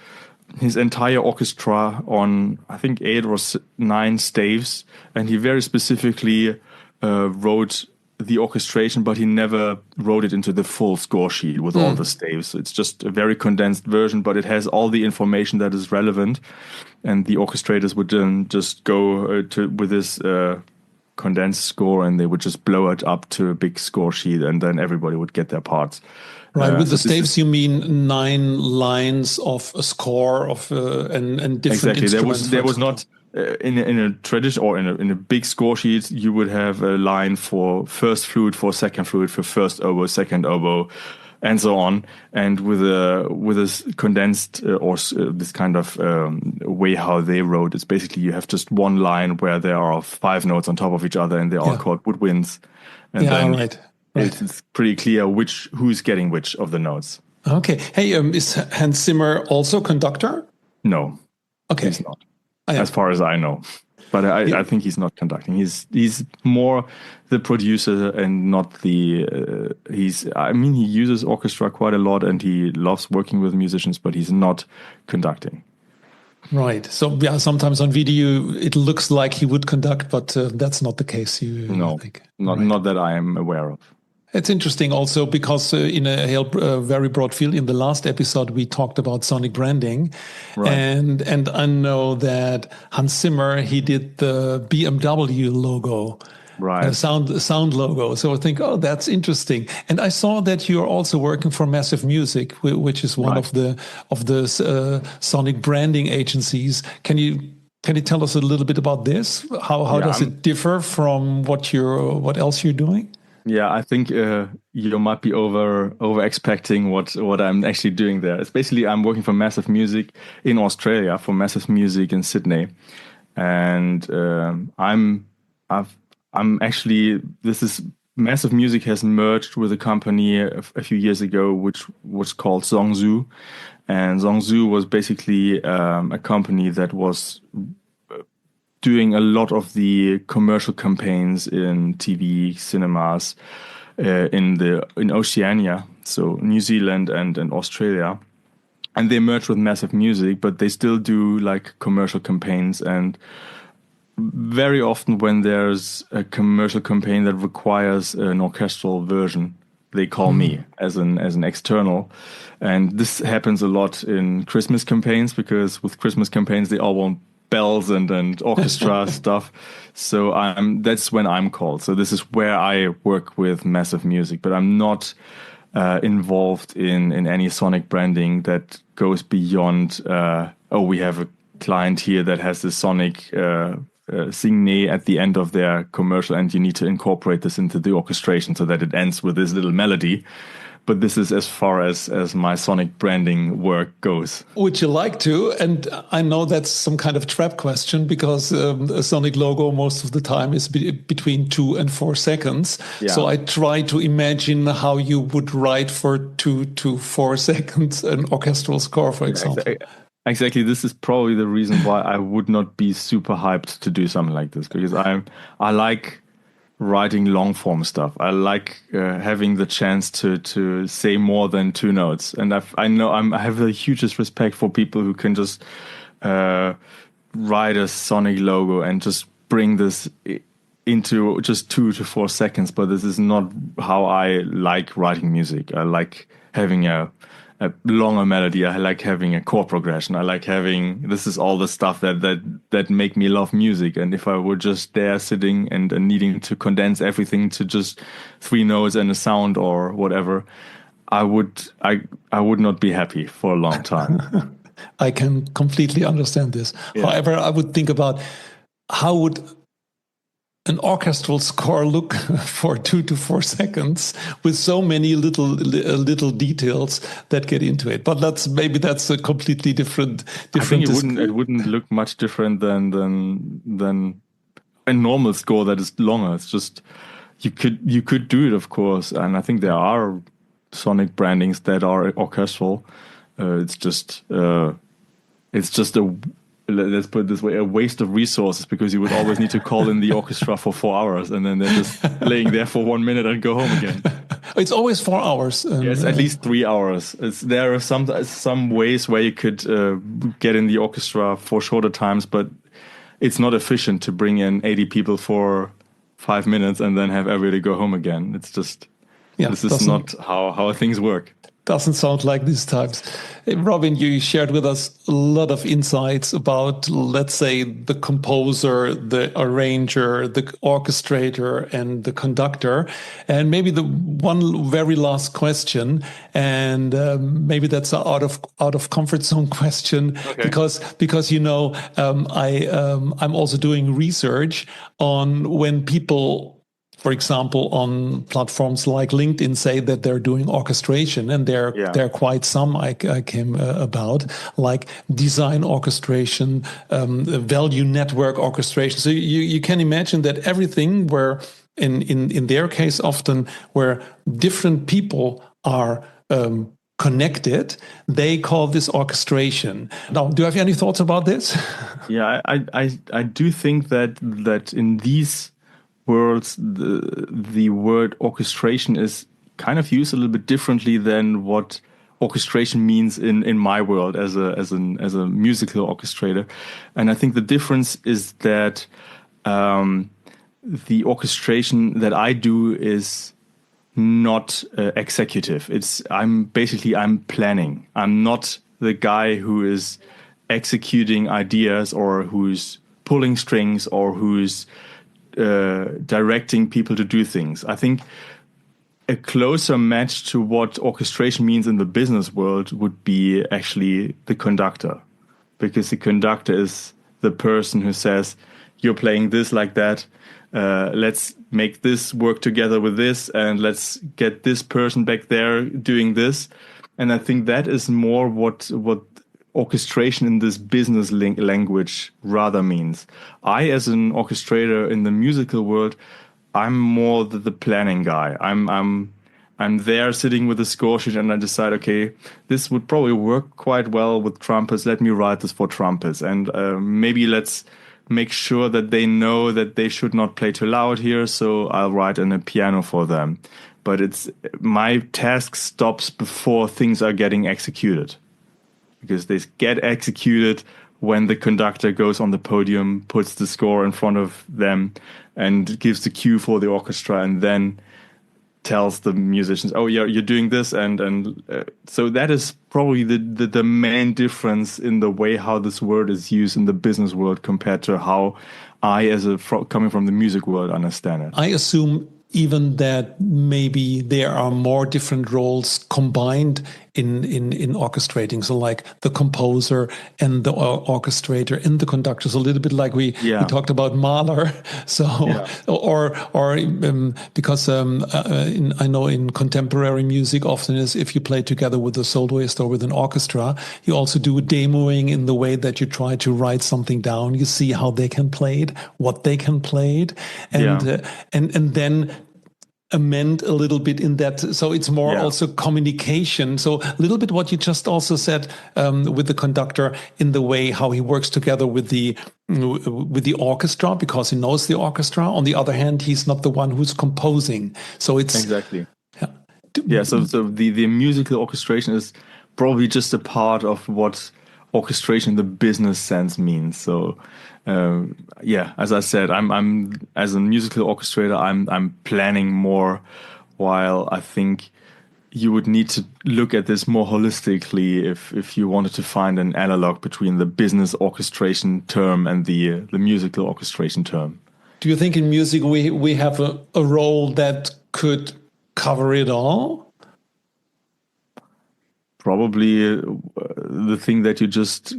his entire orchestra on, I think, 8 or 9 staves. And he very specifically wrote the orchestration, but he never wrote it into the full score sheet with all the staves. It's just a very condensed version, but it has all the information that is relevant. And the orchestrators would then just go with this condensed score, and they would just blow it up to a big score sheet, and then everybody would get their parts.
Right, with the staves, you mean 9 lines of a score of and different instruments.
There was not in a tradition or in a big score sheet. You would have a line for first flute, for second flute, for first oboe, second oboe, and so on. And with this condensed this kind of way how they wrote, it's basically you have just one line where there are 5 notes on top of each other, and they're all called woodwinds. And then
right.
It's pretty clear who's getting which of the notes.
Okay. Hey, is Hans Zimmer also conductor?
No.
Okay.
He's not, as far as I know. But I think he's not conducting. He's more the producer and not the. He uses orchestra quite a lot, and he loves working with musicians, but he's not conducting.
Right. So yeah, sometimes on video it looks like he would conduct, but that's not the case. You
No,
think,
not
right?
not that I am aware of.
It's interesting also because in a very broad field, in the last episode, we talked about sonic branding.
Right,
And I know that Hans Zimmer, he did the BMW logo,
right.
sound logo. So I think, oh, that's interesting. And I saw that you're also working for Massive Music, which is one
Right.
of the sonic branding agencies. Can you tell us a little bit about this? How
Yeah,
does it differ from what else you're doing?
yeah. I think you might be over expecting what I'm actually doing there. It's basically I'm working for Massive Music in Australia for Massive Music in Sydney, and I've I'm actually this is Massive Music has merged with a company a few years ago, which was called Zongzhu, and Zongzhu was basically a company that was doing a lot of the commercial campaigns in TV, cinemas, in Oceania, so New Zealand and Australia. And they merged with Massive Music, but they still do like commercial campaigns. And very often, when there's a commercial campaign that requires an orchestral version, they call me as an external. And this happens a lot in Christmas campaigns because with Christmas campaigns they all want bells and orchestra stuff. So that's when I'm called. So this is where I work with Massive Music, but I'm not involved in any sonic branding that goes beyond. We have a client here that has the sonic signet at the end of their commercial, and you need to incorporate this into the orchestration so that it ends with this little melody. But this is as far as my sonic branding work goes.
Would you like to? And I know that's some kind of trap question because a Sonic logo most of the time is between 2 and 4 seconds.
Yeah.
So I try to imagine how you would write for 2 to 4 seconds an orchestral score, for example.
Exactly. This is probably the reason why I would not be super hyped to do something like this, because I like writing long form stuff. I like having the chance to say more than two notes, and I have the hugest respect for people who can just write a sonic logo and just bring this into just 2 to 4 seconds. But this is not how I like writing music. I like having a longer melody. I like having a chord progression. I like having this is all the stuff that make me love music. And if I were just there sitting and needing to condense everything to just 3 notes and a sound or whatever, I would not be happy for a long time.
I can completely understand this.
Yeah.
However, I would think about how would an orchestral score look for 2 to 4 seconds with so many little details that get into it. But maybe that's a completely different.
I think it wouldn't look much different than a normal score that is longer. It's just you could do it, of course, and I think there are sonic brandings that are orchestral. It's just a let's put it this way, a waste of resources, because you would always need to call in the orchestra for 4 hours and then they're just laying there for 1 minute and go home again.
It's always 4 hours.
Yes, at least 3 hours. There are some ways where you could get in the orchestra for shorter times, but it's not efficient to bring in 80 people for 5 minutes and then have everybody go home again. It's just, this is not how things work.
Doesn't sound like these times. Robin, you shared with us a lot of insights about, let's say, the composer, the arranger, the orchestrator, and the conductor. And maybe the one very last question, and maybe that's an out of comfort zone question, okay. because I'm also doing research on when people, for example, on platforms like LinkedIn, say that they're doing orchestration, and there are quite some I came about, like design orchestration, value network orchestration. So you can imagine that everything where, in their case, often where different people are connected, they call this orchestration. Now, do you have any thoughts about this?
Yeah, I do think that in these worlds, the word orchestration is kind of used a little bit differently than what orchestration means in my world as a musical orchestrator. And I think the difference is that the orchestration that I do is not executive. I'm planning. I'm not the guy who is executing ideas or who's pulling strings or who's directing people to do things. I think a closer match to what orchestration means in the business world would be actually the conductor, because the conductor is the person who says, you're playing this like that, let's make this work together with this, and let's get this person back there doing this. And I think that is more what orchestration in this business language rather means. I, as an orchestrator in the musical world, I'm more the planning guy. I'm there sitting with a score sheet, and I decide, okay, this would probably work quite well with trumpets. Let me write this for trumpets, and maybe let's make sure that they know that they should not play too loud here. So I'll write in a piano for them. But it's my task stops before things are getting executed, because they get executed when the conductor goes on the podium, puts the score in front of them, and gives the cue for the orchestra, and then tells the musicians, "Oh, yeah, you're doing this," and so that is probably the main difference in the way how this word is used in the business world compared to how I, coming from the music world, understand it.
I assume even that maybe there are more different roles combined in orchestrating. So like the composer and the orchestrator and the conductor. So a little bit like we talked about Mahler. So because I know in contemporary music often is if you play together with a soloist or with an orchestra, you also do demoing in the way that you try to write something down. You see how they can play it, what they can play it, and then amend a little bit in that. So it's more also communication. So a little bit what you just also said with the conductor in the way how he works together with the orchestra, because he knows the orchestra. On the other hand, he's not the one who's composing. So it's
exactly. So the musical orchestration is probably just a part of what orchestration in the business sense means. So as I said, I'm as a musical orchestrator, I'm planning more, while I think you would need to look at this more holistically if you wanted to find an analog between the business orchestration term and the musical orchestration term.
Do you think in music we have a role that could cover it all?
Probably the thing that you just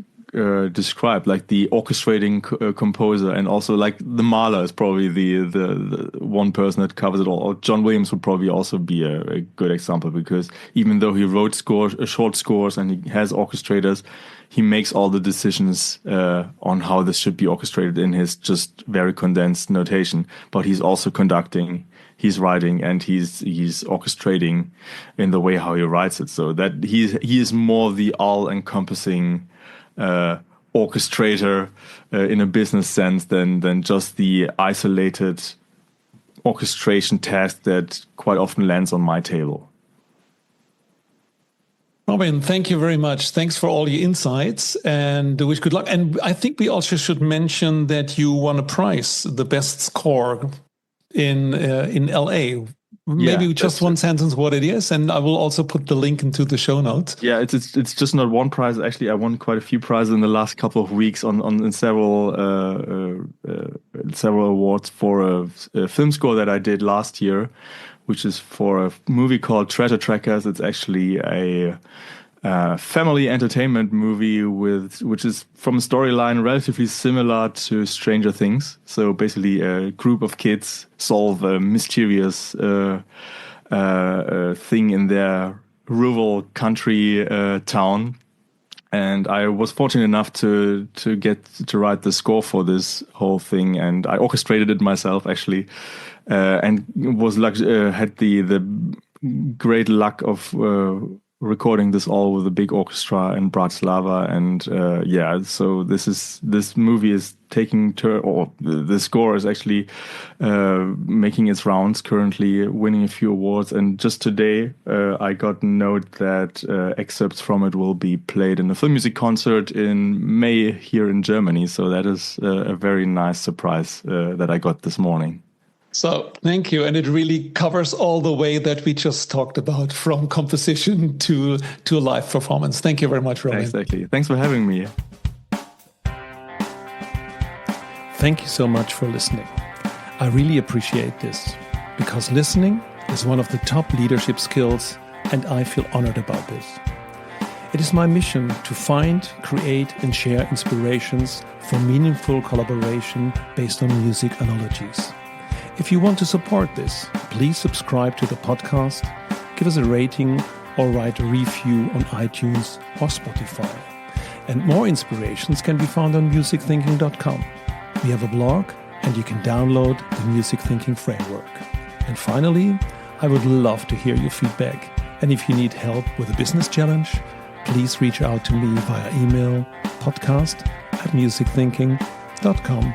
described, like the orchestrating composer, and also like the Mahler is probably the one person that covers it all. Or John Williams would probably also be a good example, because even though he wrote short scores and he has orchestrators, he makes all the decisions on how this should be orchestrated in his just very condensed notation. But he's also conducting, he's writing, and he's orchestrating in the way how he writes it. So that he is more the all-encompassing orchestrator in a business sense than just the isolated orchestration task that quite often lands on my table.
Robin, thank you very much. Thanks for all your insights, and wish good luck. And I think we also should mention that you won a prize, the best score in LA. Maybe just one sentence what it is, and I will also put the link into the show notes.
Yeah, it's just not one prize. Actually, I won quite a few prizes in the last couple of weeks in several awards for a film score that I did last year, which is for a movie called Treasure Trackers. It's actually a family entertainment movie which is from a storyline relatively similar to Stranger Things. So basically a group of kids solve a mysterious thing in their rural country town. And I was fortunate enough to get to write the score for this whole thing, and I orchestrated it myself actually, and was had the great luck of recording this all with a big orchestra in Bratislava, and so this movie is taking the score is actually making its rounds currently, winning a few awards, and just today I got a note that excerpts from it will be played in a film music concert in May here in Germany. So that is a very nice surprise that I got this morning.
So thank you. And it really covers all the way that we just talked about, from composition to a live performance. Thank you very much, Robin.
Exactly. Thanks for having me.
Thank you so much for listening. I really appreciate this, because listening is one of the top leadership skills, and I feel honored about this. It is my mission to find, create, and share inspirations for meaningful collaboration based on music analogies. If you want to support this, please subscribe to the podcast, give us a rating, or write a review on iTunes or Spotify. And more inspirations can be found on musicthinking.com. We have a blog, and you can download the Music Thinking Framework. And finally, I would love to hear your feedback. And if you need help with a business challenge, please reach out to me via email, podcast@musicthinking.com.